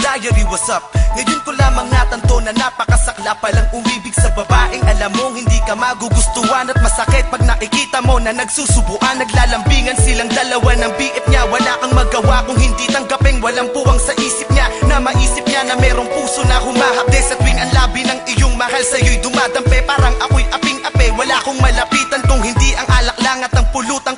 Diary, what's up? Ngayon ko lamang natanto na napakasakla palang umibig sa babaeng alam mong hindi ka magugustuhan at masakit pag nakikita mo na nagsusubuan. Naglalambingan silang dalawa ng BF niya. Wala kang magawa kung hindi tanggapin. Walang puwang sa isip niya na maisip niya na merong puso na humahapde sa tuwing ang labi ng iyong mahal sa'yo'y dumadampe. Parang ako'y aping-ape, wala akong malapitan kung hindi ang alak lang at ang pulutang